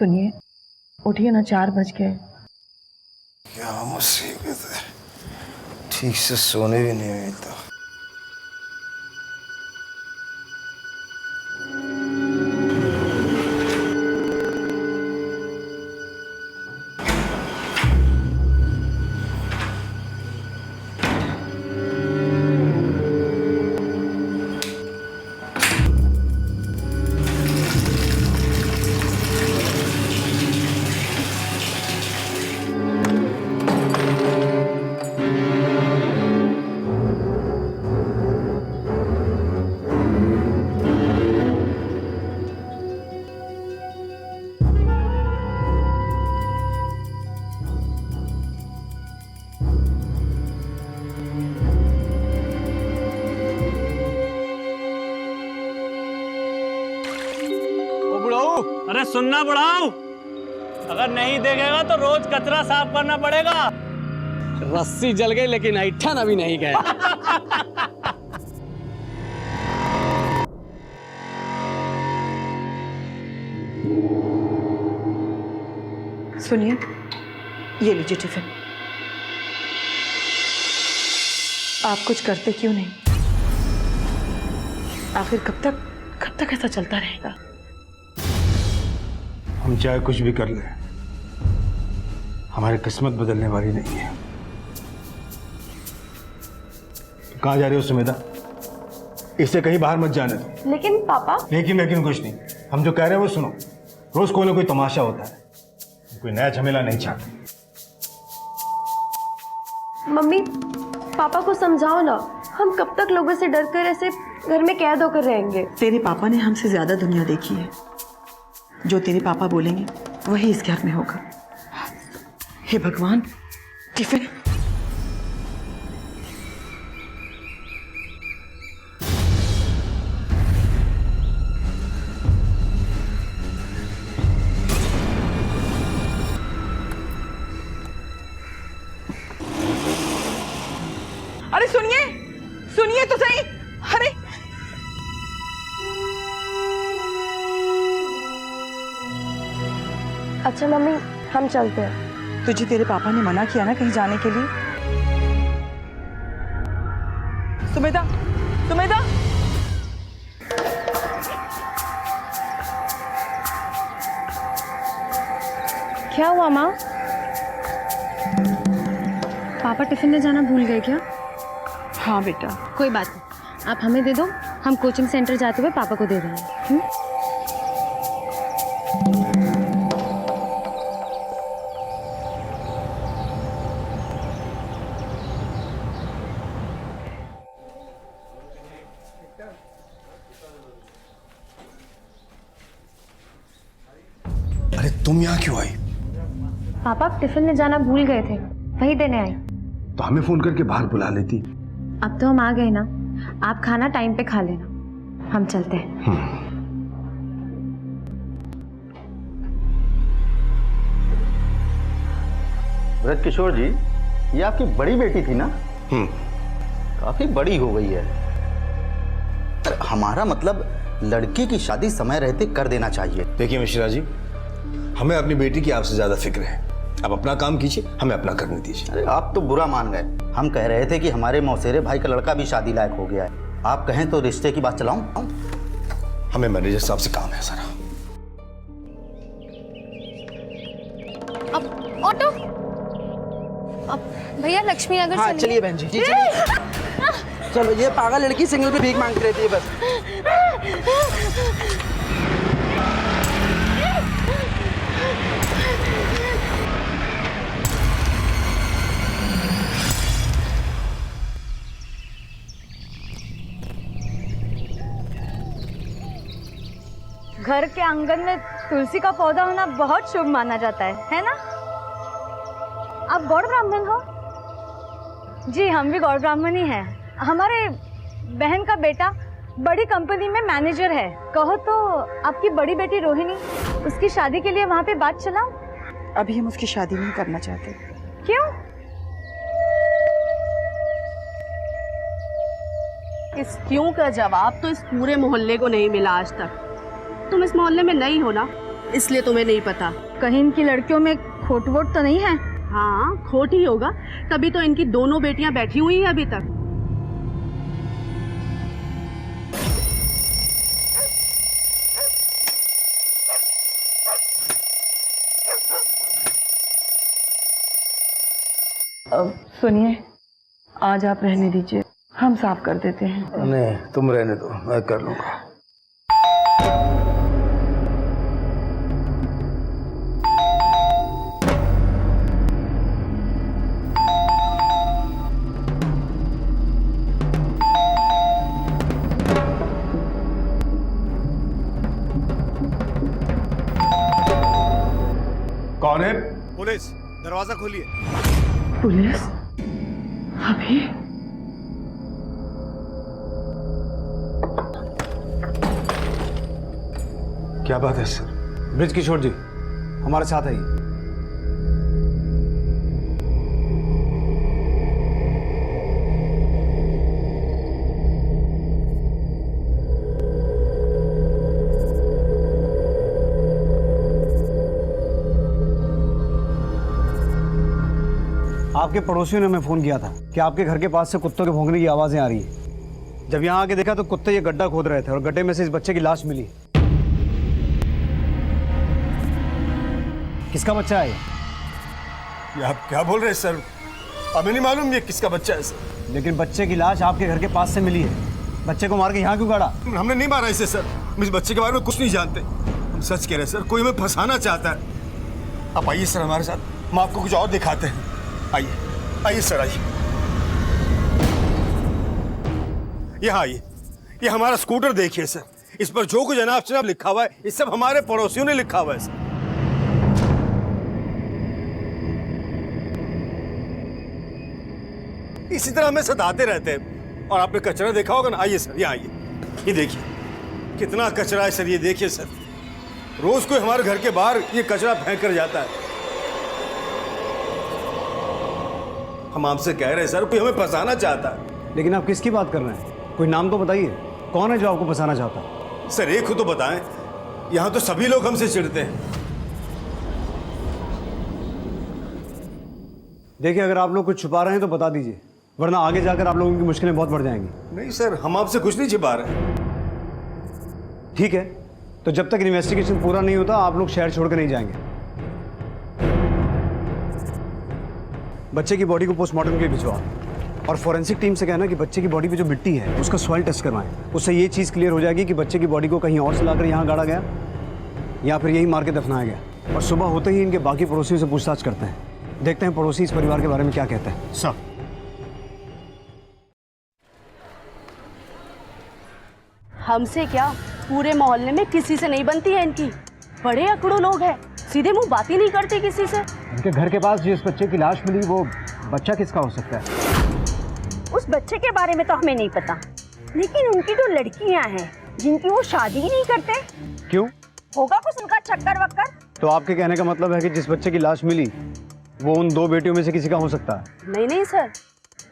सुनिए, उठिए ना, 4 बज गए। क्या मुसीबत है, ठीक से सोने भी नहीं मिलता। अरे सुनना बढ़ाओ, अगर नहीं देखेगा तो रोज कचरा साफ करना पड़ेगा। रस्सी जल गई लेकिन ऐठन अभी नहीं गया। सुनिए, ये लीजिए टिफिन। आप कुछ करते क्यों नहीं? आखिर कब तक ऐसा चलता रहेगा? हम चाहे कुछ भी कर लें, हमारी किस्मत बदलने वाली नहीं है। कहाँ जा रहे हो सुमेधा? इससे कहीं बाहर मत जाने दो। लेकिन पापा। लेकिन कुछ नहीं, हम जो कह रहे हैं वो सुनो। रोज कोई ना कोई तमाशा होता है, कोई नया झमेला नहीं चाहते। मम्मी, पापा को समझाओ ना, हम कब तक लोगों से डर कर ऐसे घर में कैद होकर रहेंगे? तेरे पापा ने हमसे ज्यादा दुनिया देखी है। जो तेरे पापा बोलेंगे वही इस घर में होगा। हे भगवान, टिफिन। अरे सुनिए तो सही। अरे अच्छा मम्मी, हम चलते हैं। तुझे तेरे पापा ने मना किया ना कहीं जाने के लिए? सुमेधा, क्या हुआ माँ? पापा टिफिन ले जाना भूल गए क्या? हाँ बेटा। कोई बात नहीं, आप हमें दे दो, हम कोचिंग सेंटर जाते हुए पापा को दे देंगे। अरे तुम यहाँ क्यों आई? पापा टिफिन ले जाना भूल गए थे, वही देने आई। तो हमें फोन करके बाहर बुला लेती। अब तो हम आ गए ना, आप खाना टाइम पे खा लेना, हम चलते हैं। व्रत किशोर जी, ये आपकी बड़ी बेटी थी ना? काफी बड़ी हो गई है। पर हमारा मतलब लड़की की शादी समय रहते कर देना चाहिए। देखिए मिश्रा जी, हमें अपनी बेटी की आपसे ज्यादा फिक्र है। आप अपना काम कीजिए, हमें अपना करने दीजिए। अरे आप तो बुरा मान गए। हम कह रहे थे कि हमारे मौसेरे भाई का लड़का भी शादी लायक हो गया है। आप कहें तो रिश्ते की बात चलाऊं? हमें मैनेजर साहब से काम है सारा। अब ऑटो। अब भैया लक्ष्मी नगर। हाँ चलिए बहन जी, जी चलिए। चलो, ये पागल लड़की सिग्नल पे भीख मांगती रहती है बस। घर के आंगन में तुलसी का पौधा होना बहुत शुभ माना जाता है ना? आप गौड़ ब्राह्मण हो? जी हम भी गौड़ ब्राह्मण ही हैं। हमारे बहन का बेटा बड़ी कंपनी में मैनेजर है। कहो तो आपकी बड़ी बेटी रोहिणी, उसकी शादी के लिए वहाँ पे बात चलाऊं? अभी हम उसकी शादी नहीं करना चाहते। क्यों? इस क्यों का जवाब तो इस पूरे मोहल्ले को नहीं मिला आज तक। तुम इस मोहल्ले में नहीं हो ना, इसलिए तुम्हें नहीं पता। कहीं इनकी लड़कियों में खोट वोट तो नहीं है? हाँ, खोट ही होगा, तभी तो इनकी दोनों बेटियां बैठी हुई हैं अभी तक। अब सुनिए, आज आप रहने दीजिए, हम साफ कर देते हैं। नहीं, तुम रहने दो, मैं कर लूंगा। कौन है? पुलिस, दरवाजा खोलिए। पुलिस? अभी? क्या बात है सर? ब्रिज किशोर जी हमारे साथ आइए। आपके पड़ोसियों ने हमें फोन किया था कि आपके घर के पास से कुत्तों के भौंकने की आवाजें आ रही है। जब यहाँ आके देखा तो कुत्ते ये गड्ढा खोद रहे थे और गड्ढे में से इस बच्चे की लाश मिली। किसका बच्चा है ये आप क्या बोल रहे हैं सर? हमें नहीं मालूम ये किसका बच्चा है सर। लेकिन बच्चे की लाश आपके घर के पास से मिली है। बच्चे को मार के यहाँ क्यों गाड़ा? हमने नहीं मारा इसे सर, हम इस बच्चे के बारे में कुछ नहीं जानते। हम सच कह रहे हैं सर, कोई हमें फंसाना चाहता है। आप आइए सर हमारे साथ, हम आपको कुछ और दिखाते हैं। आइए आइए सर, आइए। यहाँ आइए, ये हमारा स्कूटर देखिए सर, इस पर जो कुछ जनाब शनाब लिखा हुआ है ये सब हमारे पड़ोसियों ने लिखा हुआ है सर। इसी तरह हमें सताते रहते हैं। और आपने कचरा देखा होगा ना, आइए सर, यहाँ आइए, ये देखिए कितना कचरा है सर, ये देखिए सर, रोज कोई हमारे घर के बाहर ये कचरा फेंक कर जाता है। हम आपसे कह रहे हैं सर, कोई हमें फंसाना चाहता है। लेकिन आप किसकी बात कर रहे हैं? कोई नाम तो बताइए, कौन है जो आपको फंसाना चाहता है? सर एक हो तो बताएं, यहाँ तो सभी लोग हमसे चिढ़ते हैं। देखिए, अगर आप लोग कुछ छुपा रहे हैं तो बता दीजिए, वरना आगे जाकर आप लोगों की मुश्किलें बहुत बढ़ जाएंगी। नहीं सर, हम आपसे कुछ नहीं छिपा रहे। ठीक है, तो जब तक इन्वेस्टिगेशन पूरा नहीं होता आप लोग शहर छोड़कर नहीं जाएंगे। बच्चे की बॉडी को पोस्टमार्टम के लिए भिजवाओ और फॉरेंसिक टीम से कहना कि बच्चे की बॉडी पे जो मिट्टी है उसका सॉइल टेस्ट करवाएं। उससे ये चीज़ क्लियर हो जाएगी कि बच्चे की बॉडी को कहीं और से लाकर यहाँ गाड़ा गया या फिर यही मार के दफनाया गया। और सुबह होते ही इनके बाकी पड़ोसियों से पूछताछ करते हैं, देखते हैं पड़ोसी इस परिवार के बारे में क्या कहते हैं। सर हमसे क्या, पूरे मोहल्ले में किसी से नहीं बनती है इनकी। बड़े अकड़ू लोग हैं, सीधे मुंह बात ही नहीं करते किसी से। उनके घर के पास जिस बच्चे की लाश मिली वो बच्चा किसका हो सकता है? उस बच्चे के बारे में तो हमें नहीं पता, लेकिन उनकी जो लड़कियां हैं जिनकी वो शादी ही नहीं करते। क्यों? होगा कुछ उनका चक्कर वक्कर। तो आपके कहने का मतलब है कि जिस बच्चे की लाश मिली वो उन दो बेटियों में से किसी का हो सकता है? नहीं नहीं सर,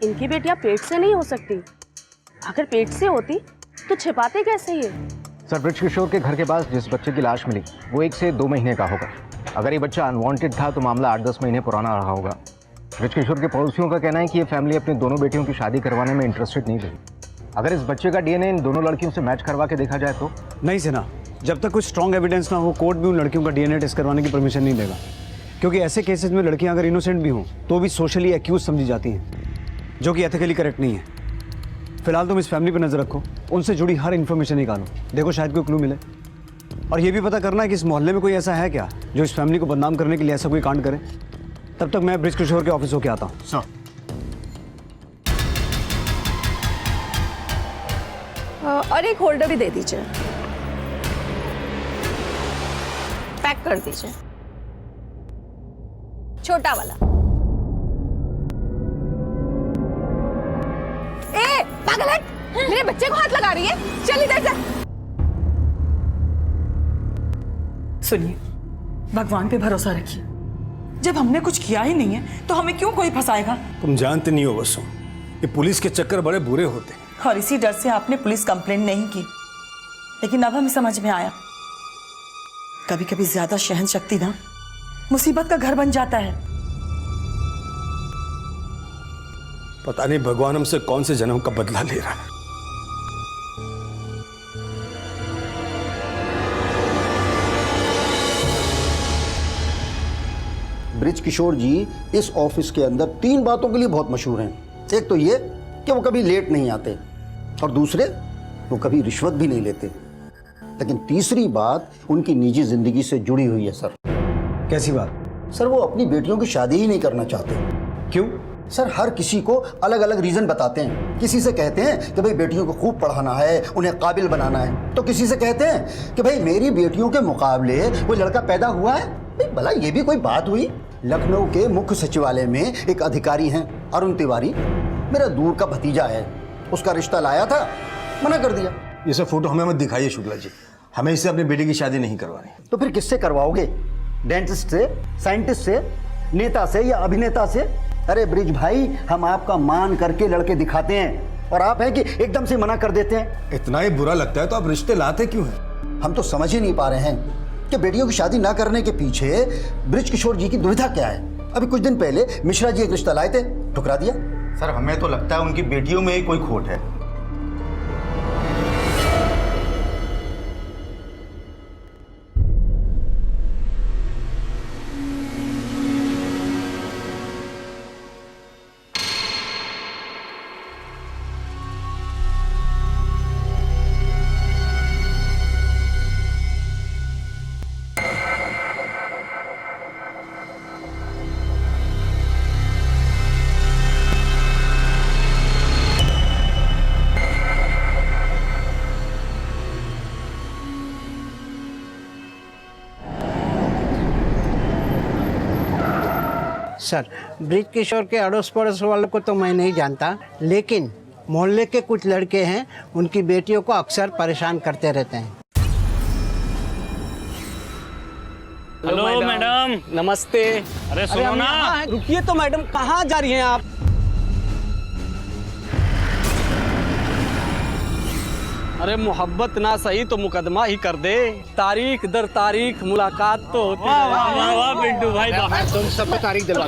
इनकी बेटियां पेट से नहीं हो सकती। अगर पेट से होती तो छिपाते कैसे ये? सर, ब्रिज किशोर के घर के पास जिस बच्चे की लाश मिली वो 1 से 2 महीने का होगा। अगर ये बच्चा अनवांटेड था तो मामला 8-10 महीने पुराना रहा होगा। ब्रिज किशोर के पड़ोसियों का कहना है कि ये फैमिली अपनी दोनों बेटियों की शादी करवाने में इंटरेस्टेड नहीं रही। अगर इस बच्चे का डीएनए इन दोनों लड़कियों से मैच करवा के देखा जाए तो? नहीं सिन्हा, जब तक कुछ स्ट्रॉन्ग एविडेंस ना हो कोर्ट भी उन लड़कियों का डीएनए टेस्ट करवाने की परमिशन नहीं देगा, क्योंकि ऐसे केसेस में लड़कियां अगर इनोसेंट भी हों तो भी सोशली एक्यूज समझी जाती हैं, जो कि एथिकली करेक्ट नहीं है। फिलहाल तुम इस फैमिली पर नजर रखो, उनसे जुड़ी हर इन्फॉर्मेशन निकालो, देखो शायद कोई क्लू मिले। और ये भी पता करना है कि इस मोहल्ले में कोई ऐसा है क्या जो इस फैमिली को बदनाम करने के लिए ऐसा कोई कांड करे। तब तक मैं ब्रिज किशोर के ऑफिस होके आता हूँ। सर और एक होल्डर भी दे दीजिए, पैक कर दीजिए, छोटा वाला। ए पागल है, मेरे बच्चे को हाथ लगा रही है, चल इधर से। सुनिए, भगवान पे भरोसा रखिए, जब हमने कुछ किया ही नहीं है तो हमें क्यों कोई फंसाएगा? तुम जानते नहीं हो बसो, ये पुलिस के चक्कर बड़े बुरे होते हैं। और इसी डर से आपने पुलिस कंप्लेंट नहीं की, लेकिन अब हमें समझ में आया कभी कभी ज्यादा सहन शक्ति ना मुसीबत का घर बन जाता है। पता नहीं भगवान हमसे कौन से जन्म का बदला ले रहा है। ब्रिज किशोर जी इस ऑफिस के अंदर 3 बातों के लिए बहुत मशहूर हैं। एक तो ये कि वो कभी लेट नहीं आते, और दूसरे वो कभी रिश्वत भी नहीं लेते। लेकिन तीसरी बात उनकी निजी जिंदगी से जुड़ी हुई है सर। कैसी बात? सर वो अपनी बेटियों की शादी ही नहीं करना चाहते। क्यों? सर हर किसी को अलग अलग रीजन बताते हैं। किसी से कहते हैं कि भाई बेटियों को खूब पढ़ाना है, उन्हें काबिल बनाना है, तो किसी से कहते हैं कि भाई मेरी बेटियों के मुकाबले कोई लड़का पैदा हुआ है। भाई भला ये भी कोई बात हुई? लखनऊ के मुख्य सचिवालय में एक अधिकारी हैं अरुण तिवारी, मेरा दूर का भतीजा है, उसका रिश्ता लाया था, मना कर दिया। ये सब फोटो हमें मत दिखाइए शुक्ला जी, हमें इससे अपनी बेटी की शादी नहीं करवानी। तो फिर किससे करवाओगे? डेंटिस्ट से, साइंटिस्ट से, नेता से या अभिनेता से? अरे ब्रिज भाई, हम आपका मान करके लड़के दिखाते हैं और आप हैं कि एकदम से मना कर देते हैं। इतना ही बुरा लगता है तो आप रिश्ते लाते क्यों हैं? हम तो समझ ही नहीं पा रहे हैं कि बेटियों की शादी ना करने के पीछे ब्रिज किशोर जी की दुविधा क्या है। अभी कुछ दिन पहले मिश्रा जी एक रिश्ता लाए थे, ठुकरा दिया। सर हमें तो लगता है उनकी बेटियों में ही कोई खोट है। सर ब्रिज किशोर के अड़ोस पड़ोस वालों को तो मैं नहीं जानता, लेकिन मोहल्ले के कुछ लड़के हैं, उनकी बेटियों को अक्सर परेशान करते रहते हैं। Hello madam. नमस्ते। अरे सुनो ना। रुकिए तो मैडम, कहाँ जा रही हैं आप? अरे मोहब्बत ना सही तो मुकदमा ही कर दे। तारीख दर तारीख मुलाकात तो होती है। वाह वाह पिंटू भाई, तुम सब तारीख दिलवा।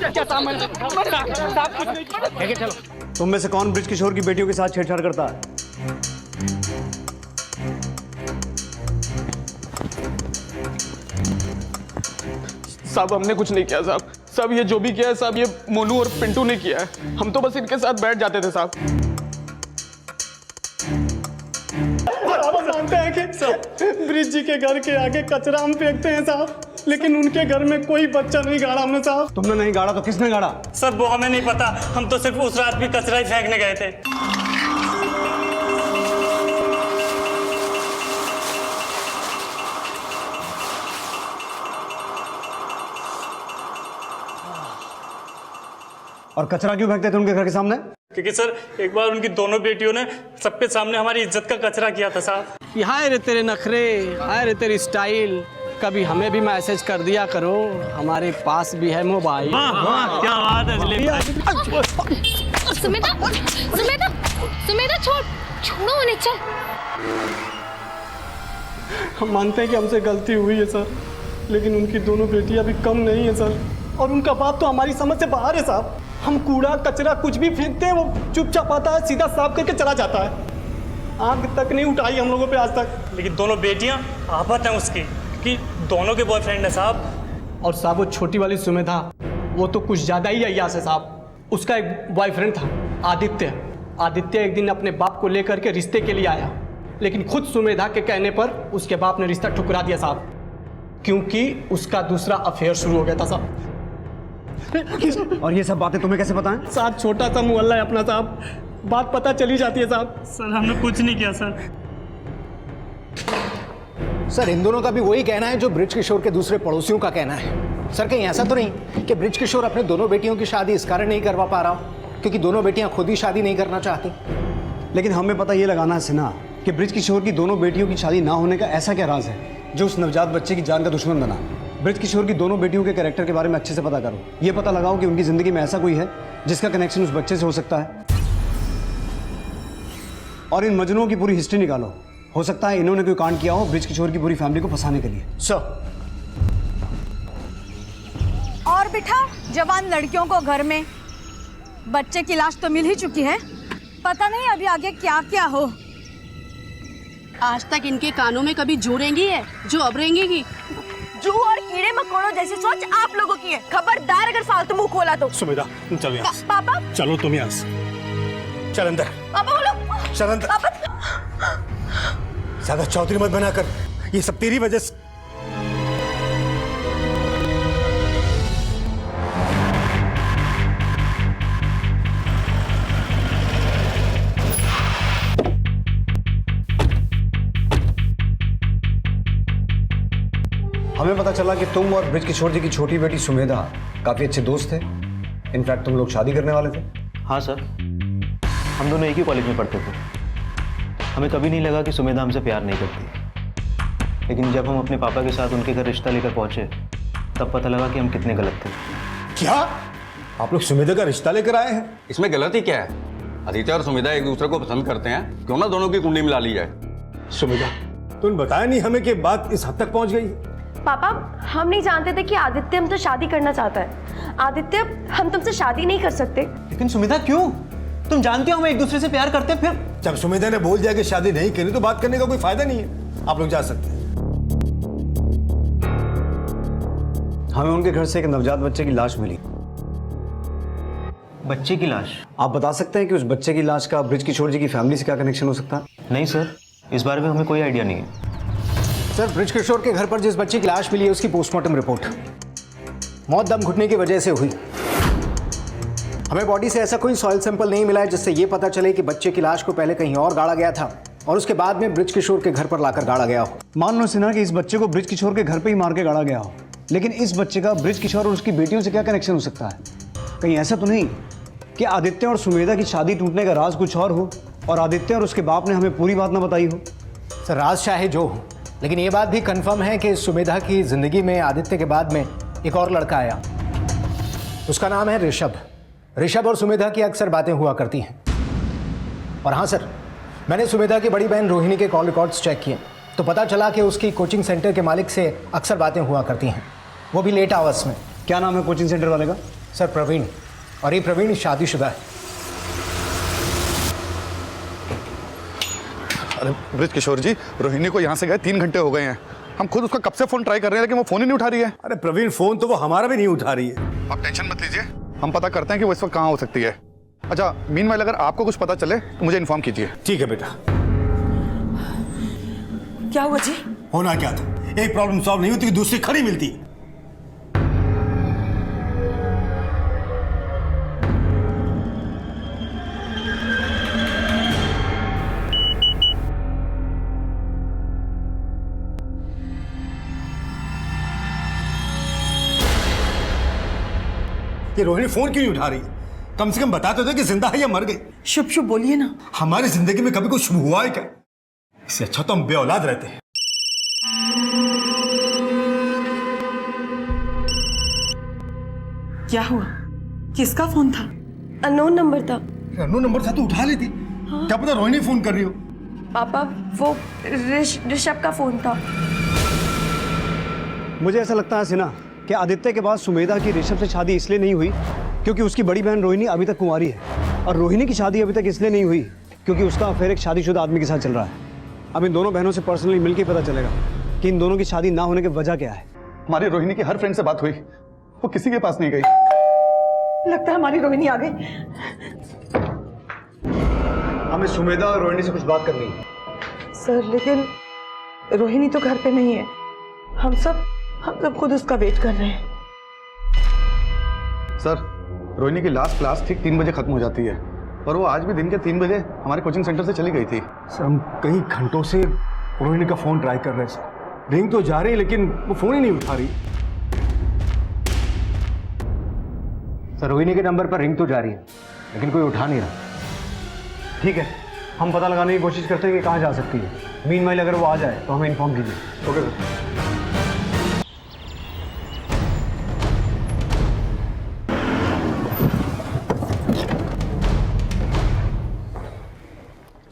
चलो। तुम में से कौन ब्रिज किशोर की बेटियों के साथ छेड़छाड़ करता है? साहब हमने कुछ नहीं किया साहब। सब ये जो भी किया है साहब, ये मोनू और पिंटू ने किया है। हम तो बस इनके साथ बैठ जाते थे साहब। जानते हैं कि सब ब्रिज जी के घर के आगे कचरा हम फेंकते हैं साहब, लेकिन उनके घर में कोई बच्चा नहीं गाड़ा हमने साहब। तुमने नहीं गाड़ा तो किसने गाड़ा? सर वो हमें नहीं पता, हम तो सिर्फ उस रात भी कचरा ही फेंकने गए थे। और कचरा क्यों फेंकते थे उनके घर के सामने? क्योंकि सर एक बार उनकी दोनों बेटियों ने सबके सामने हमारी इज्जत का कचरा किया था साहब। हाय रे तेरे नखरे, हाय रे तेरी स्टाइल। कभी हमें भी मैसेज कर दिया करो, हमारे पास भी है मोबाइल। क्या बात है। सुमेधा, सुमेधा, सुमेधा छोड़ो उन्हें, चल। हम मानते हैं कि हमसे गलती हुई है सर, लेकिन उनकी दोनों बेटियां भी कम नहीं है सर, और उनका बाप तो हमारी समझ से बाहर है साहब। हम कूड़ा कचरा कुछ भी फेंकते हैं, वो चुपचाप आता है, सीधा साफ करके चला जाता है। आंख तक नहीं उठाई हम लोगों पे आज तक। लेकिन दोनों बेटियां आफत हैं उसकी, कि दोनों के बॉयफ्रेंड है साहब। और साहब वो छोटी वाली सुमेधा, वो तो कुछ ज़्यादा ही अय्यास है साहब। उसका एक बॉयफ्रेंड था आदित्य। आदित्य एक दिन अपने बाप को लेकर के रिश्ते के लिए आया, लेकिन खुद सुमेधा के कहने पर उसके बाप ने रिश्ता ठुकरा दिया साहब, क्योंकि उसका दूसरा अफेयर शुरू हो गया था साहब। और ये सब बातें तुम्हें कैसे पता है? साथ छोटा सा मोहल्ला है अपना साहब, बात पता चली जाती है साहब। सर हमने कुछ नहीं किया सर। सर इन दोनों का भी वही कहना है जो ब्रिज किशोर के दूसरे पड़ोसियों का कहना है। सर कहीं ऐसा तो नहीं कि ब्रिज किशोर अपने दोनों बेटियों की शादी इस कारण नहीं करवा पा रहा हो क्योंकि दोनों बेटियां खुद ही शादी नहीं करना चाहती? लेकिन हमें पता ये लगाना है सिन्हा कि ब्रिज किशोर की दोनों बेटियों की शादी ना होने का ऐसा क्या राज है जो उस नवजात बच्चे की जान का दुश्मन बना। ब्रिज किशोर की दोनों बेटियों के कैरेक्टर के बारे में अच्छे से पता करो। ये पता लगाओ कि उनकी जिंदगी में ऐसा कोई है जिसका कनेक्शन उस बच्चे से हो सकता है, और इन मजनुओं की पूरी हिस्ट्री निकालो। हो सकता है इन्होंने कोई कांड किया हो ब्रिज किशोर की पूरी फैमिली को फंसाने के लिए। सर बिठाओ जवान लड़कियों को घर में। बच्चे की लाश तो मिल ही चुकी है, पता नहीं अभी आगे क्या क्या हो। आज तक इनके कानों में कभी जू रेंगी है जो अब रेंगेगी। जू और कीड़े मकोड़ों जैसी सोच आप लोगों की है। खबरदार अगर फालतू मुंह खोला तो। सुमेधा चलो यहाँ से। पापा चलो तुम यहाँ से, चल अंदर। पापा बोलो। चल अंदर। पापा ज्यादा चौधरी मत बना कर, ये सब तेरी वजह से। हमें पता चला कि तुम और ब्रिज किशोर जी की छोटी बेटी सुमेधा काफी अच्छे दोस्त थे। इनफैक्ट तुम लोग शादी करने वाले थे। हाँ सर, हम दोनों एक ही कॉलेज में पढ़ते थे। हमें कभी नहीं लगा कि सुमेधा हमसे प्यार नहीं करती, लेकिन जब हम अपने पापा के साथ उनके घर रिश्ता लेकर पहुंचे तब पता लगा कि हम कितने गलत थे। क्या आप लोग सुमेधा का रिश्ता लेकर आए हैं? इसमें गलती क्या है? आदित्य और सुमेधा एक दूसरे को पसंद करते हैं, क्यों ना दोनों की कुंडली मिला ली जाए। सुमेधा तुमने बताया नहीं हमें कि बात इस हद तक पहुंच गई? पापा हम नहीं जानते थे कि आदित्य हमसे शादी करना चाहता है। आदित्य हम तुमसे शादी नहीं कर सकते। लेकिन सुमेधा क्यों? तुम जानते हो हम एक दूसरे से प्यार करते हैं। फिर जब सुमेधा ने बोल दिया कि शादी नहीं करनी तो बात करने का कोई फायदा नहीं है। आप लोग जा सकते हैं। हमें उनके घर से एक नवजात बच्चे की लाश मिली। बच्चे की लाश? आप बता सकते हैं कि उस बच्चे की लाश का ब्रिज किशोर जी की फैमिली से क्या कनेक्शन हो सकता है? नहीं सर, इस बारे में हमें कोई आइडिया नहीं है। सर, ब्रिज किशोर के घर पर जिस बच्चे की लाश मिली है उसकी पोस्टमार्टम रिपोर्ट मौत दम घुटने की वजह से हुई। हमें बॉडी से ऐसा कोई सॉइल सैंपल नहीं मिला है जिससे ये पता चले कि बच्चे की लाश को पहले कहीं और गाड़ा गया था और उसके बाद में ब्रिज किशोर के घर पर लाकर गाड़ा गया हो। मान लो सिन्हा कि इस बच्चे को ब्रिज किशोर के घर पे ही मार के गाड़ा गया हो, लेकिन इस बच्चे का ब्रिज किशोर और उसकी बेटियों से क्या कनेक्शन हो सकता है? कहीं ऐसा तो नहीं कि आदित्य और सुमेधा की शादी टूटने का राज कुछ और हो और आदित्य और उसके बाप ने हमें पूरी बात ना बताई हो? सर, राज चाहे जो हो, लेकिन ये बात भी कंफर्म है कि सुमेधा की जिंदगी में आदित्य के बाद में एक और लड़का आया। उसका नाम है ऋषभ। ऋषभ और सुमेधा की अक्सर बातें हुआ करती हैं। और हाँ सर, मैंने सुमेधा की बड़ी बहन रोहिणी के कॉल रिकॉर्ड्स चेक किए तो पता चला कि उसकी कोचिंग सेंटर के मालिक से अक्सर बातें हुआ करती हैं, वो भी लेट आवर्स में। क्या नाम है कोचिंग सेंटर वाले का? सर, प्रवीण। और ये प्रवीण शादीशुदा है। अरे ब्रिज किशोर जी, रोहिणी को यहाँ से गए 3 घंटे हो गए हैं। हम खुद उसका कब से फोन ट्राई कर रहे हैं लेकिन वो फोन ही नहीं उठा रही है। अरे प्रवीण, फोन तो वो हमारा भी नहीं उठा रही है। आप टेंशन मत लीजिए, हम पता करते हैं कि वो इस वक्त कहाँ हो सकती है। अच्छा, मीनवाइल अगर आपको कुछ पता चले तो मुझे इन्फॉर्म कीजिए। ठीक है बेटा। क्या हुआ जी? होना क्या था, एक प्रॉब्लम सॉल्व नहीं होती कि दूसरी खड़ी मिलती। ये रोहिणी फोन क्यों नहीं उठा रही? कम से कम बता तो दे कि जिंदा है या मर गई। शुभ शुभ बोलिए ना। हमारी जिंदगी में कभी कुछ शुभ हुआ है क्या? इससे अच्छा तो हम बेऔलाद रहते हैं। क्या हुआ? किसका फोन था? अननोन नंबर था। अननोन नंबर था तो उठा लेती। क्या पता रोहिणी फोन कर रही हो। पापा वो ऋषभ का फोन था। मुझे ऐसा लगता है सिन्हा कि आदित्य के बाद सुमेधा की ऋषभ से शादी इसलिए नहीं हुई क्योंकि उसकी बड़ी बहन रोहिणी अभी तक कुंवारी है, और रोहिणी की शादी अभी तक इसलिए नहीं हुई क्योंकि उसका अफेयर एक शादीशुदा आदमी के साथ चल रहा है। अब इन दोनों बहनों से पर्सनली मिलकर पता चलेगा कि इन दोनों की शादी ना होने की वजह क्या है। हमारी रोहिणी की हर फ्रेंड से बात हुई, वो किसी के पास नहीं गई। लगता है हमारी रोहिणी आ गई। हमें सुमेधा और रोहिणी से कुछ बात करनी है। सर, लेकिन रोहिणी तो घर पे नहीं है। हम सब खुद उसका वेट कर रहे हैं। सर, रोहिणी की लास्ट क्लास ठीक 3 बजे खत्म हो जाती है और वो आज भी दिन के 3 बजे हमारे कोचिंग सेंटर से चली गई थी। सर, हम कई घंटों से रोहिणी का फोन ट्राई कर रहे हैं सर। रिंग तो जा रही है लेकिन वो फोन ही नहीं उठा रही। सर, रोहिणी के नंबर पर रिंग तो जा रही है लेकिन कोई उठा नहीं रहा। ठीक है, हम पता लगाने की कोशिश करते हैं कि कहाँ जा सकती है। मीनवाइल अगर वो आ जाए तो हमें इन्फॉर्म कीजिए। ओके।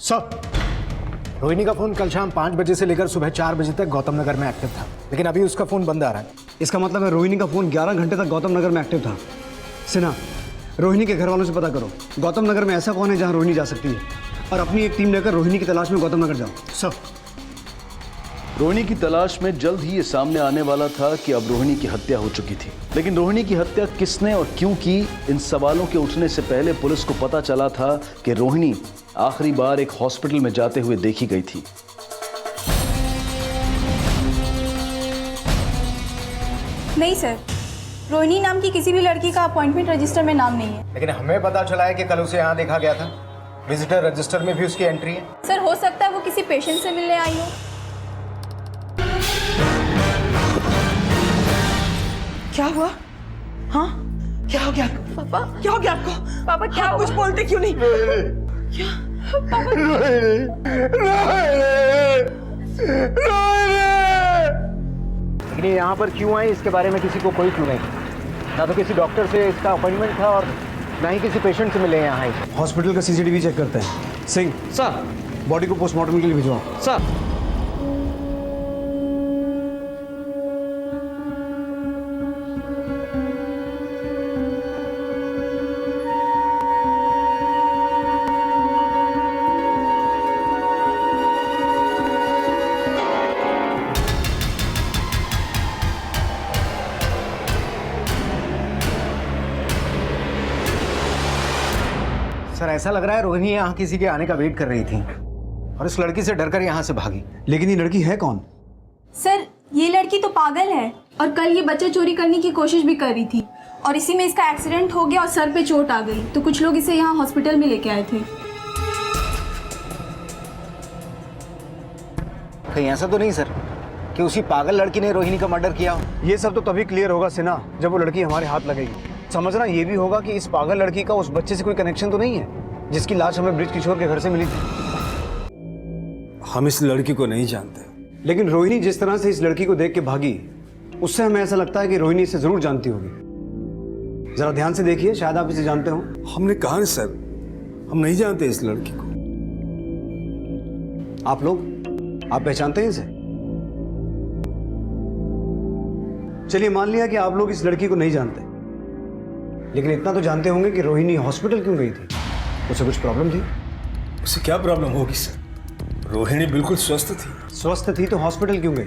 सर, रोहिणी का फोन कल शाम 5 बजे से लेकर सुबह 4 बजे तक गौतम नगर में एक्टिव था, लेकिन अभी उसका फोन बंद आ रहा है। इसका मतलब है रोहिणी का फ़ोन 11 घंटे तक गौतम नगर में एक्टिव था। सिन्हा, रोहिणी के घर वालों से पता करो गौतम नगर में ऐसा कौन है जहाँ रोहिणी जा सकती है, और अपनी एक टीम लेकर रोहिणी की तलाश में गौतम नगर जाओ। सर, रोहिणी की तलाश में जल्द ही ये सामने आने वाला था कि अब रोहिणी की हत्या हो चुकी थी, लेकिन रोहिणी की हत्या किसने और क्यों की, इन सवालों के उठने से पहले पुलिस को पता चला था कि रोहिणी आखिरी बार एक हॉस्पिटल में जाते हुए देखी गई थी। नहीं सर, रोहिणी नाम की किसी भी लड़की का अपॉइंटमेंट रजिस्टर में नाम नहीं है। लेकिन हमें पता चला है कि कल उसे यहाँ देखा गया था, विजिटर रजिस्टर में भी उसकी एंट्री है। सर, हो सकता है वो किसी पेशेंट से मिलने आई हो। क्या हुआ? हाँ, क्या हो गया पापा? क्या हो गया आपको? पापा क्या आप कुछ बोलते क्यों नहीं? क्या पापा? लेकिन ये यहाँ पर क्यों आई इसके बारे में किसी को कोई क्लू नहीं। ना तो किसी डॉक्टर से इसका अपॉइंटमेंट था और ना ही किसी पेशेंट से मिले यहाँ आई। हॉस्पिटल का CCTV चेक करते हैं। सिंह सर, बॉडी को पोस्टमार्टम के लिए भिजवाओ। सर। सर, ऐसा लग रहा है रोहिणी यहाँ किसी के आने का वेट कर रही थी और इस लड़की से डरकर यहाँ से भागी। लेकिन ये लड़की है कौन? सर, ये लड़की तो पागल है और कल ये बच्चा चोरी करने की कोशिश भी कर रही थी और इसी में इसका एक्सीडेंट हो गया और सर पे चोट आ गई, तो कुछ लोग इसे यहाँ हॉस्पिटल में लेके आए थे। कहीं ऐसा तो नहीं सर कि उसी पागल लड़की ने रोहिणी का मर्डर किया हो? ये सब तो तभी क्लियर होगा सिन्हा जब वो लड़की हमारे हाथ लगेगी। समझना ये भी होगा कि इस पागल लड़की का उस बच्चे से कोई कनेक्शन तो नहीं है जिसकी लाश हमें ब्रिज किशोर के घर से मिली थी। हम इस लड़की को नहीं जानते, लेकिन रोहिणी जिस तरह से इस लड़की को देख के भागी उससे हमें ऐसा लगता है कि रोहिणी इसे जरूर जानती होगी। जरा ध्यान से देखिए, शायद आप इसे जानते हो। हमने कहा ना सर, हम नहीं जानते इस लड़की को। आप लोग, आप पहचानते हैं इसे? चलिए मान लिया कि आप लोग इस लड़की को नहीं जानते, लेकिन इतना तो जानते होंगे कि रोहिणी हॉस्पिटल क्यों गई थी? उसे कुछ प्रॉब्लम थी? उसे क्या प्रॉब्लम होगी सर? रोहिणी बिल्कुल स्वस्थ थी। स्वस्थ थी तो हॉस्पिटल क्यों गई?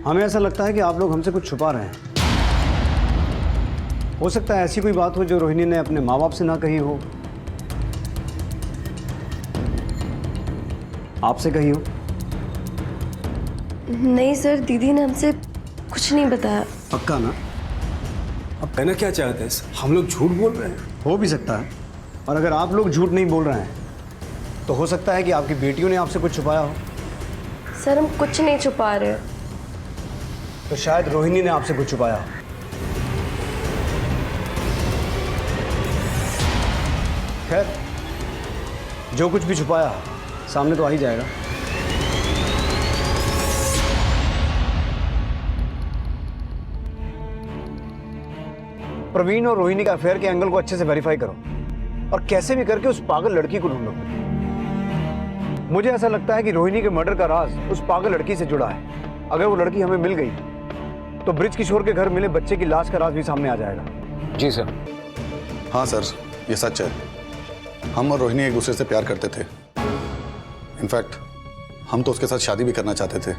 हमें ऐसा लगता है कि आप लोग हमसे कुछ छुपा रहे हैं। हो सकता है ऐसी कोई बात हो जो रोहिणी ने अपने माँ बाप से ना कही हो, आपसे कही हो। नहीं सर, दीदी ने हमसे कुछ नहीं बताया। पक्का ना? अब कहना क्या चाहते हैं सर? हम लोग झूठ बोल रहे हैं? हो भी सकता है, और अगर आप लोग झूठ नहीं बोल रहे हैं तो हो सकता है कि आपकी बेटियों ने आपसे कुछ छुपाया हो। सर, हम कुछ नहीं छुपा रहे। तो शायद रोहिणी ने आपसे कुछ छुपाया हो। खैर, जो कुछ भी छुपाया सामने तो आ ही जाएगा। प्रवीण और रोहिणी के अफेयर के एंगल को अच्छे से वेरीफाई करो और कैसे भी करके उस पागल लड़की को ढूंढो। मुझे ऐसा लगता है कि रोहिणी के मर्डर का राज उस पागल लड़की से जुड़ा है। अगर वो लड़की हमें मिल गई तो ब्रिज किशोर के घर मिले बच्चे की लाश का राज भी सामने आ जाएगा। जी सर। हाँ सर, ये सच है। हम और रोहिणी एक दूसरे से प्यार करते थे। इनफैक्ट हम तो उसके साथ शादी भी करना चाहते थे,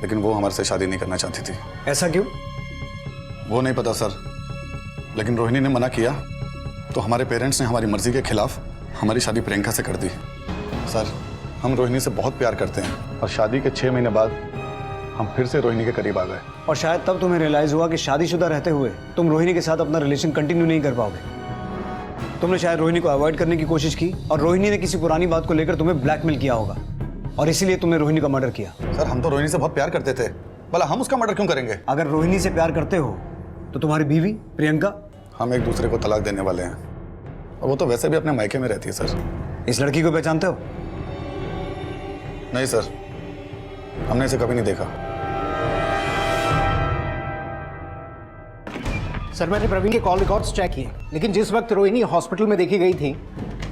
लेकिन वो हमारे से शादी नहीं करना चाहती थी। ऐसा क्यों? वो नहीं पता सर, लेकिन रोहिणी ने मना किया तो हमारे पेरेंट्स ने हमारी मर्जी के खिलाफ हमारी शादी प्रियंका से कर दी। सर, हम रोहिणी से बहुत प्यार करते हैं और शादी के 6 महीने बाद हम फिर से रोहिणी के करीब आ गए। और शायद तब तुम्हें रियलाइज हुआ कि शादीशुदा रहते हुए तुम रोहिणी के साथ अपना रिलेशन कंटिन्यू नहीं कर पाओगे। तुमने शायद रोहिणी को अवॉइड करने की कोशिश की और रोहिणी ने किसी पुरानी बात को लेकर तुम्हें ब्लैकमेल किया होगा और इसीलिए तुमने रोहिणी का मर्डर किया। सर, हम तो रोहिणी से बहुत प्यार करते थे, भला हम उसका मर्डर क्यों करेंगे? अगर रोहिणी से प्यार करते हो तो तुम्हारी बीवी प्रियंका? हम एक दूसरे को तलाक देने वाले हैं और वो तो वैसे भी अपने मायके में रहती है। सर, इस लड़की को पहचानते हो? नहीं सर, हमने इसे कभी नहीं देखा। सर, मैंने प्रवीण के कॉल रिकॉर्ड्स चेक किए, लेकिन जिस वक्त रोहिणी हॉस्पिटल में देखी गई थी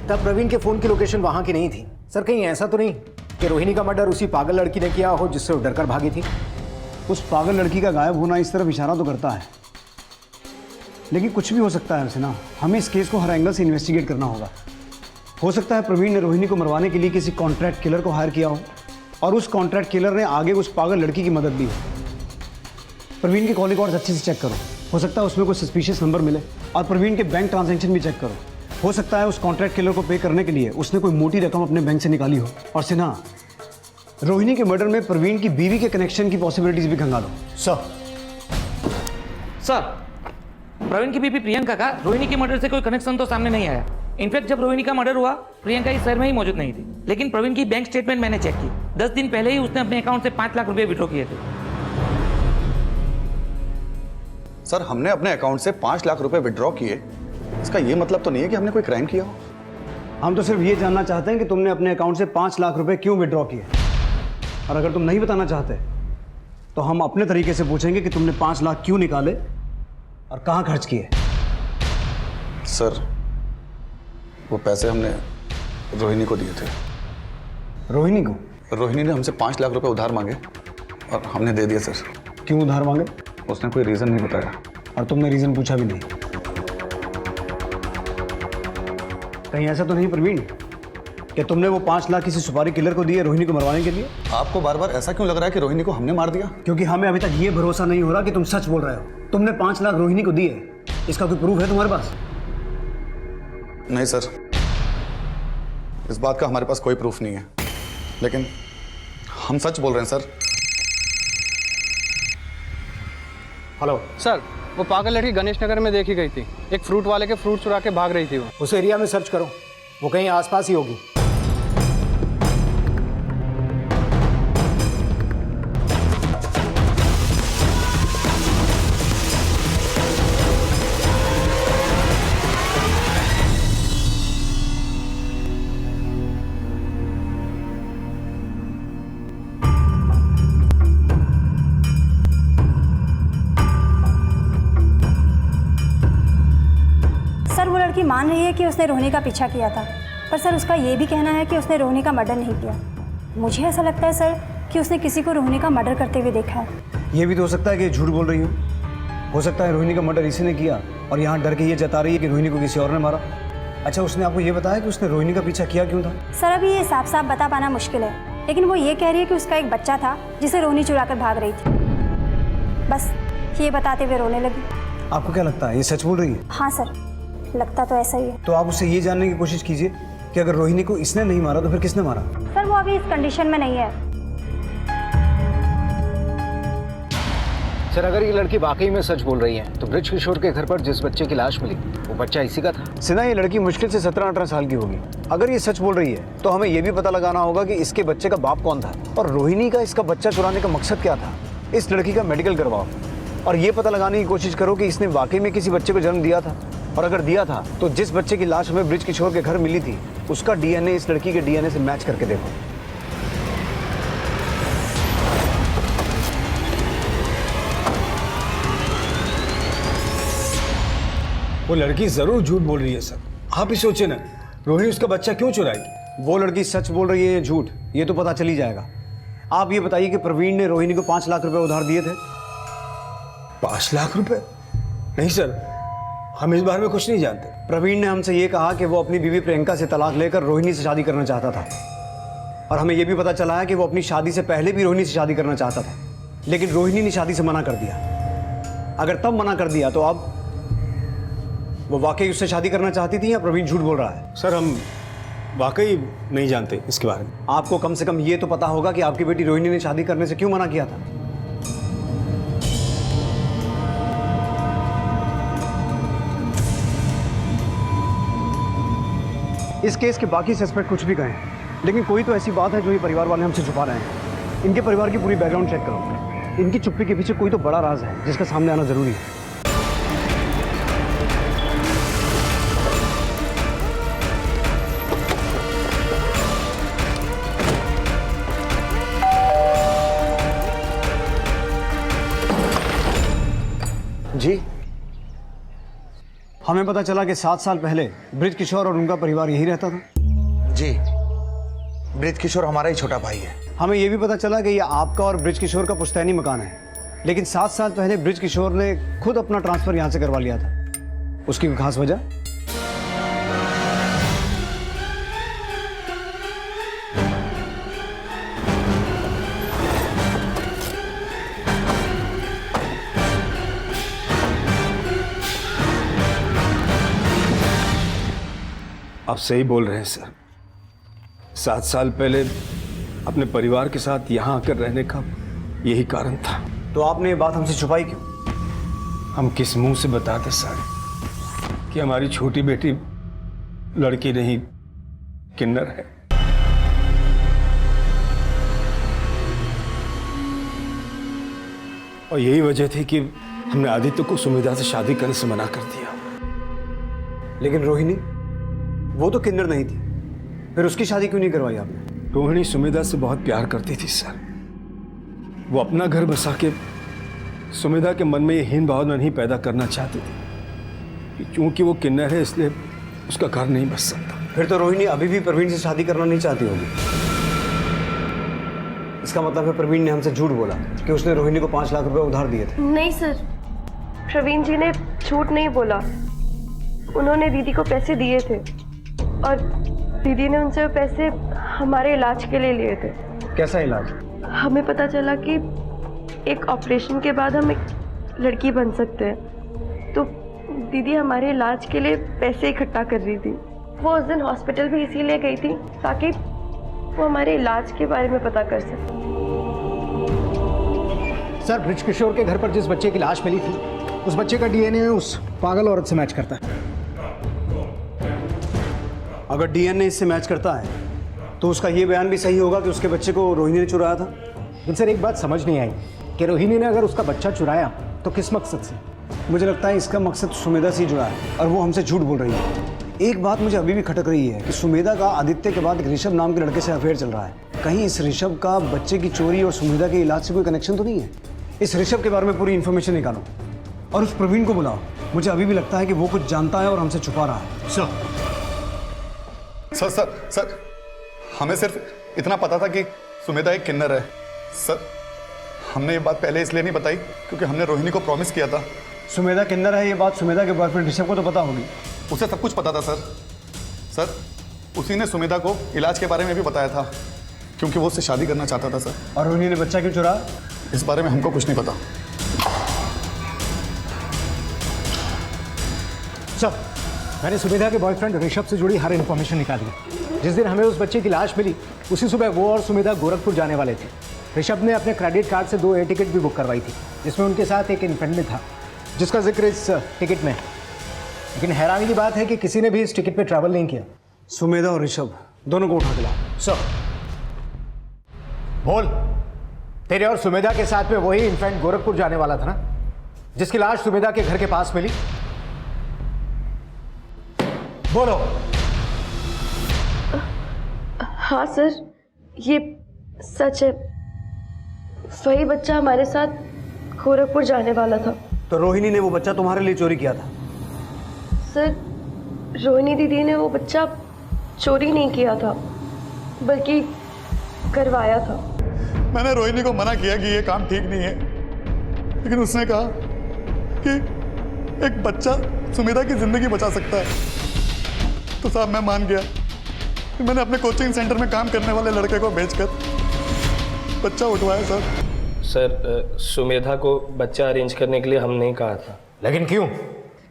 तब प्रवीण के फोन की लोकेशन वहां की नहीं थी। सर, कहीं ऐसा तो नहीं कि रोहिणी का मर्डर उसी पागल लड़की ने किया हो जिससे वो डरकर भागी थी? उस पागल लड़की का गायब होना इस तरफ इशारा तो करता है, लेकिन कुछ भी हो सकता है अर्चना। हमें इस केस को हर एंगल से इन्वेस्टिगेट करना होगा। हो सकता है प्रवीण ने रोहिणी को मरवाने के लिए किसी कॉन्ट्रैक्ट किलर को हायर किया हो और उस कॉन्ट्रैक्ट किलर ने आगे उस पागल लड़की की मदद ली हो। प्रवीण के कॉल रिकॉर्ड्स अच्छे से चेक करो, हो सकता है उसमें कोई सस्पिशियस नंबर मिले। और प्रवीण के बैंक ट्रांजैक्शन भी चेक करो, हो सकता है उस कॉन्ट्रैक्ट किलर को पे करने के लिए उसने कोई मोटी रकम अपने बैंक से निकाली हो। और सिन्हा, रोहिणी के मर्डर में प्रवीण की बीवी के कनेक्शन की पॉसिबिलिटीज भी खंगालो। सर, प्रवीण की बीवी प्रियंका का रोहिणी के मर्डर से कोई कनेक्शन तो सामने नहीं आया। इनफैक्ट जब रोहिणी का मर्डर हुआ प्रियंका इस शहर में ही मौजूद नहीं थी। लेकिन प्रवीण की बैंक स्टेटमेंट मैंने चेक की, 10 दिन पहले ही उसने अपने अकाउंट से 5 लाख रुपए विड्रॉ किए थे। सर, हमने अपने अकाउंट से 5 लाख रुपए विड्रॉ किए, इसका ये मतलब तो नहीं है कि हमने कोई क्राइम किया हो। हम तो सिर्फ ये जानना चाहते हैं कि तुमने अपने अकाउंट से 5 लाख रुपए क्यों विड्रॉ किए। और अगर तुम नहीं बताना चाहते तो हम अपने तरीके से पूछेंगे कि तुमने 5 लाख क्यों निकाले और कहाँ खर्च किए। सर, वो पैसे हमने रोहिणी को दिए थे। रोहिणी को? रोहिणी ने हमसे 5 लाख रुपए उधार मांगे और हमने दे दिए सर। क्यों उधार मांगे? उसने कोई रीज़न नहीं बताया। और तुमने रीज़न पूछा भी नहीं? कहीं ऐसा तो नहीं प्रवीण कि तुमने वो 5 लाख किसी सुपारी किलर को दिए रोहिणी को मरवाने के लिए? आपको बार बार ऐसा क्यों लग रहा है कि रोहिणी को हमने मार दिया? क्योंकि हमें अभी तक ये भरोसा नहीं हो रहा कि तुम सच बोल रहे हो। तुमने 5 लाख रोहिणी को दिए, इसका कोई प्रूफ है तुम्हारे पास? नहीं सर, इस बात का हमारे पास कोई प्रूफ नहीं है, लेकिन हम सच बोल रहे हैं सर। हेलो सर, वो पागल लड़की गणेश नगर में देखी गई थी। एक फ्रूट वाले के फ्रूट चुरा के भाग रही थी। वो उस एरिया में सर्च करो, वो कहीं आसपास ही होगी। लड़की मान रही है कि उसने रोहिणी का पीछा किया था, पर सर उसका ये भी कहना है कि उसने रोहिणी का मर्डर नहीं किया। मुझे ऐसा लगता है सर कि उसने किसी को रोहिणी का मर्डर करते हुए देखा है। ये भी तो हो सकता है कि झूठ बोल रही हो सकता है रोहिणी का मर्डर इसी ने किया और यहाँ डर के ये जता रही है कि रोहिणी को किसी और ने मारा। अच्छा, उसने आपको ये बताया कि उसने रोहिणी का पीछा किया क्यों था? सर अभी ये साफ साफ बता पाना मुश्किल है, लेकिन वो ये कह रही है कि उसका एक बच्चा था जिसे रोहिणी चुरा कर भाग रही थी। बस ये बताते हुए रोने लगी। आपको क्या लगता है ये सच बोल रही है? हाँ सर, लगता तो ऐसा ही है। तो आप उससे ये जानने की कोशिश कीजिए कि अगर रोहिणी को इसने नहीं मारा तो फिर किसने मारा? सर वो अभी इस कंडीशन में नहीं है। सर, अगर ये लड़की वाकई में सच बोल रही है तो ब्रिज किशोर के घर पर जिस बच्चे की लाश मिली वो बच्चा इसी का था। सिन्हा, ये लड़की मुश्किल से 17-18 साल की होगी। अगर ये सच बोल रही है तो हमें ये भी पता लगाना होगा कि इसके बच्चे का बाप कौन था और रोहिणी का इसका बच्चा चुराने का मकसद क्या था। इस लड़की का मेडिकल करवाओ और ये पता लगाने की कोशिश करो कि इसने वाकई में किसी बच्चे को जन्म दिया था, और अगर दिया था तो जिस बच्चे की लाश हमें ब्रिज किशोर के घर मिली थी उसका डीएनए इस लड़की के डीएनए से मैच करके देखो। वो लड़की जरूर झूठ बोल रही है सर। आप ही सोचे ना, रोहिणी उसका बच्चा क्यों चुराएगी? वो लड़की सच बोल रही है या झूठ, ये तो पता चल ही जाएगा। आप ये बताइए कि प्रवीण ने रोहिणी को 5 लाख रुपए उधार दिए थे? 5 लाख रुपए? नहीं सर, हम इस बारे में कुछ नहीं जानते। प्रवीण ने हमसे ये कहा कि वो अपनी बीवी प्रियंका से तलाक लेकर रोहिणी से शादी करना चाहता था, और हमें ये भी पता चला है कि वो अपनी शादी से पहले भी रोहिणी से शादी करना चाहता था, लेकिन रोहिणी ने शादी से मना कर दिया। अगर तब मना कर दिया तो अब वो वाकई उससे शादी करना चाहती थी या प्रवीण झूठ बोल रहा है? सर, हम वाकई नहीं जानते इसके बारे में। आपको कम से कम ये तो पता होगा कि आपकी बेटी रोहिणी ने शादी करने से क्यों मना किया था। इस केस के बाकी सस्पेक्ट कुछ भी कहें, लेकिन कोई तो ऐसी बात है जो ये परिवार वाले हमसे छुपा रहे हैं। इनके परिवार की पूरी बैकग्राउंड चेक करो। इनकी चुप्पी के पीछे कोई तो बड़ा राज है जिसका सामने आना जरूरी है। जी, हमें पता चला कि 7 साल पहले ब्रिज किशोर और उनका परिवार यही रहता था। जी, ब्रिज किशोर हमारा ही छोटा भाई है। हमें यह भी पता चला कि ये आपका और ब्रिज किशोर का पुश्तैनी मकान है, लेकिन 7 साल पहले ब्रिज किशोर ने खुद अपना ट्रांसफर यहाँ से करवा लिया था। उसकी कोई खास वजह? आप सही बोल रहे हैं सर। 7 साल पहले अपने परिवार के साथ यहाँ आकर रहने का यही कारण था। तो आपने ये बात हमसे छुपाई क्यों? हम किस मुंह से बताते सर कि हमारी छोटी बेटी लड़की नहीं किन्नर है। और यही वजह थी कि हमने आदित्य को सुमेधा से शादी करने से मना कर दिया। लेकिन रोहिणी, वो तो किन्नर नहीं थी, फिर उसकी शादी क्यों नहीं करवाई आपने? रोहिणी सुमेधा से बहुत प्यार करती थी सर। वो अपना घर बसा के सुमेधा के मन में ये हीन भावना नहीं पैदा करना चाहती थी कि क्योंकि वो किन्नर है इसलिए उसका घर नहीं बस सकता। फिर तो रोहिणी अभी भी प्रवीण से शादी करना नहीं चाहती होगी। इसका मतलब है प्रवीण ने हमसे झूठ बोला कि उसने रोहिणी को 5 लाख रुपए उधार दिए थे। नहीं सर, प्रवीण जी ने झूठ नहीं बोला। उन्होंने दीदी को पैसे दिए थे और दीदी ने उनसे वो पैसे हमारे इलाज के लिए लिए थे। कैसा इलाज? हमें पता चला कि एक ऑपरेशन के बाद हम एक लड़की बन सकते हैं, तो दीदी हमारे इलाज के लिए पैसे इकट्ठा कर रही थी। वो उस दिन हॉस्पिटल भी इसीलिए गई थी ताकि वो हमारे इलाज के बारे में पता कर सके। सर, ब्रिज किशोर के घर पर जिस बच्चे की लाश मिली थी, उस बच्चे का डीएनए उस पागल औरत से मैच करता है। अगर डीएनए इससे मैच करता है तो उसका ये बयान भी सही होगा कि उसके बच्चे को रोहिणी ने चुराया था। लेकिन सर, एक बात समझ नहीं आई कि रोहिणी ने अगर उसका बच्चा चुराया तो किस मकसद से? मुझे लगता है इसका मकसद सुमेधा से ही जुड़ा है और वो हमसे झूठ बोल रही है। एक बात मुझे अभी भी खटक रही है कि सुमेधा का आदित्य के बाद ऋषभ नाम के लड़के से अफेयर चल रहा है। कहीं इस ऋषभ का बच्चे की चोरी और सुमेधा के इलाज से कोई कनेक्शन तो नहीं है? इस ऋषभ के बारे में पूरी इन्फॉर्मेशन निकालो और उस प्रवीण को बुलाओ। मुझे अभी भी लगता है कि वो कुछ जानता है और हमसे छुपा रहा है। सर सर सर, हमें सिर्फ इतना पता था कि सुमेधा एक किन्नर है। सर, हमने ये बात पहले इसलिए नहीं बताई क्योंकि हमने रोहिणी को प्रॉमिस किया था। सुमेधा किन्नर है ये बात सुमेधा के बॉयफ्रेंड ऋषभ को तो पता होगी। उसे सब कुछ पता था सर। सर, उसी ने सुमेधा को इलाज के बारे में भी बताया था क्योंकि वो उससे शादी करना चाहता था सर। और रोहिणी ने बच्चा क्यों चुराया? इस बारे में हमको कुछ नहीं पता। सर, मैंने सुमेधा के बॉयफ्रेंड ऋषभ से जुड़ी हर इन्फॉर्मेशन निकाली है। जिस दिन हमें उस बच्चे की लाश मिली उसी सुबह वो और सुमेधा गोरखपुर जाने वाले थे। ऋषभ ने अपने क्रेडिट कार्ड से 2 एयर टिकट भी बुक करवाई थी जिसमें उनके साथ एक इन्फेंट भी था जिसका जिक्र इस टिकट में है। लेकिन हैरानी की बात है कि किसी ने भी इस टिकट पे ट्रैवल नहीं किया। सुमेधा और ऋषभ दोनों को उठा के लाओ। सर, बोल, तेरे और सुमेधा के साथ में वही इन्फेंट गोरखपुर जाने वाला था ना, जिसकी लाश सुमेधा के घर के पास मिली? बोलो। हाँ सर, ये सच है। वही बच्चा हमारे साथ गोरखपुर जाने वाला था। तो रोहिणी ने वो बच्चा तुम्हारे लिए चोरी किया था? सर, रोहिणी दीदी ने वो बच्चा चोरी नहीं किया था बल्कि करवाया था। मैंने रोहिणी को मना किया कि ये काम ठीक नहीं है, लेकिन उसने कहा कि एक बच्चा सुमेधा की जिंदगी बचा सकता है। तो साहब, मैं मान गया। मैंने अपने कोचिंग सेंटर में काम करने वाले लड़के को भेजकर बच्चा उठवाया सर। सर, सुमेधा को बच्चा अरेंज करने के लिए हमने ही कहा था। लेकिन क्यों?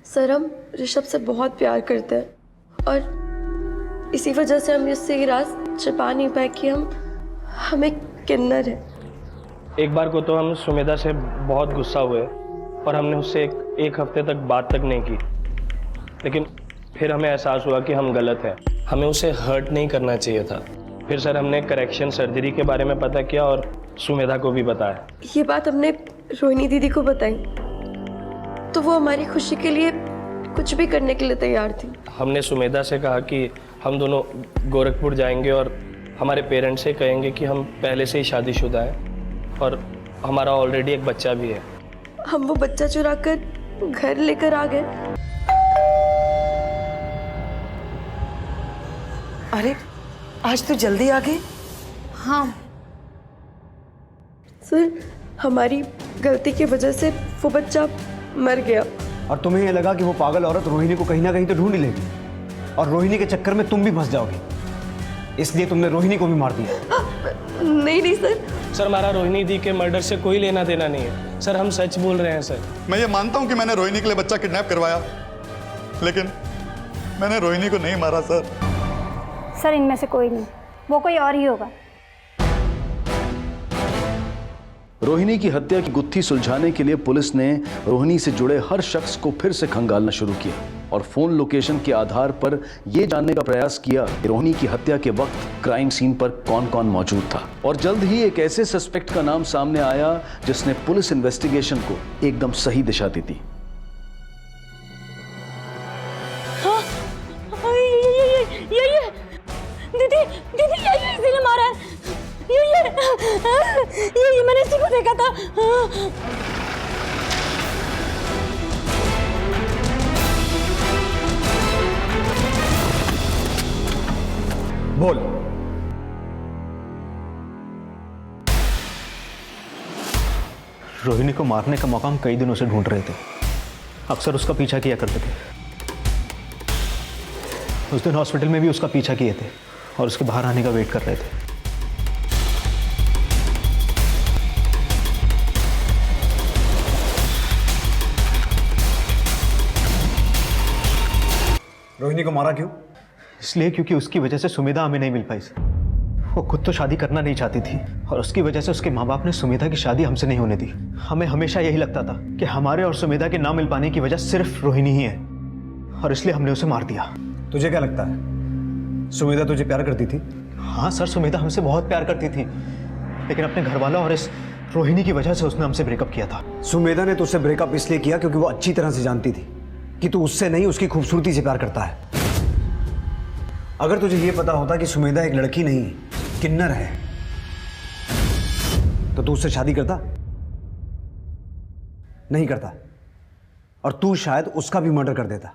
सर, हम ऋषभ से बहुत प्यार करते हैं और इसी वजह से हम उससे ये राज छिपा नहीं पाए कि हम एक किन्नर है। एक बार को तो हम सुमेधा से बहुत गुस्सा हुए और हमने उससे एक हफ्ते तक बात तक नहीं की, लेकिन फिर हमें एहसास हुआ कि हम गलत हैं। हमें उसे हर्ट नहीं करना चाहिए था। फिर सर, हमने करेक्शन सर्जरी के बारे में पता किया और सुमेधा को भी बताया। ये बात हमने रोहिणी दीदी को बताई तो वो हमारी खुशी के लिए कुछ भी करने के लिए तैयार थी। हमने सुमेधा से कहा कि हम दोनों गोरखपुर जाएंगे और हमारे पेरेंट्स से कहेंगे कि हम पहले से ही शादीशुदा हैं और हमारा ऑलरेडी एक बच्चा भी है। हम वो बच्चा चुरा कर घर लेकर आ गए। अरे आज तो जल्दी आ गए। हाँ सर, हमारी गलती की वजह से वो बच्चा मर गया। और तुम्हें ये लगा कि वो पागल औरत रोहिणी को कहीं ना कहीं तो ढूंढ ही लेगी और रोहिणी के चक्कर में तुम भी फंस जाओगे, इसलिए तुमने रोहिणी को भी मार दिया। नहीं सर। सर हमारा रोहिणी दी के मर्डर से कोई लेना देना नहीं है सर, हम सच बोल रहे हैं सर। मैं ये मानता हूं कि मैंने रोहिणी के लिए बच्चा किडनैप करवाया, लेकिन मैंने रोहिणी को नहीं मारा सर। सर इनमें से कोई नहीं, वो कोई और ही होगा। रोहिणी की हत्या की गुत्थी सुलझाने के लिए पुलिस ने रोहिणी से जुड़े हर शख्स को फिर से खंगालना शुरू किया और फोन लोकेशन के आधार पर यह जानने का प्रयास किया कि रोहिणी की हत्या के वक्त क्राइम सीन पर कौन कौन मौजूद था। और जल्द ही एक ऐसे सस्पेक्ट का नाम सामने आया जिसने पुलिस इन्वेस्टिगेशन को एकदम सही दिशा दी थी। दीदी ये इसी ने मारा है। ये मैंने इसी को देखा था। बोल। रोहिणी को मारने का मौका हम कई दिनों से ढूंढ रहे थे, अक्सर उसका पीछा किया करते थे। उस दिन हॉस्पिटल में भी उसका पीछा किए थे और उसके बाहर आने का वेट कर रहे थे। रोहिणी को मारा क्यों? इसलिए क्योंकि उसकी वजह से सुमेधा हमें नहीं मिल पाई सर। वो खुद तो शादी करना नहीं चाहती थी और उसकी वजह से उसके माँ बाप ने सुमेधा की शादी हमसे नहीं होने दी। हमें हमेशा यही लगता था कि हमारे और सुमेधा के ना मिल पाने की वजह सिर्फ रोहिणी ही है और इसलिए हमने उसे मार दिया। तुझे क्या लगता है सुमेधा तुझे प्यार करती थी? हाँ सर, सुमेधा हमसे बहुत प्यार करती थी, लेकिन अपने घर वालों और इस रोहिणी की वजह से उसने हमसे ब्रेकअप किया था। सुमेधा ने तुझसे ब्रेकअप इसलिए किया क्योंकि वो अच्छी तरह से जानती थी कि तू उससे नहीं उसकी खूबसूरती से प्यार करता है। अगर तुझे ये पता होता कि सुमेधा एक लड़की नहीं किन्नर है तो तू उससे शादी करता? नहीं करता, और तू शायद उसका भी मर्डर कर देता।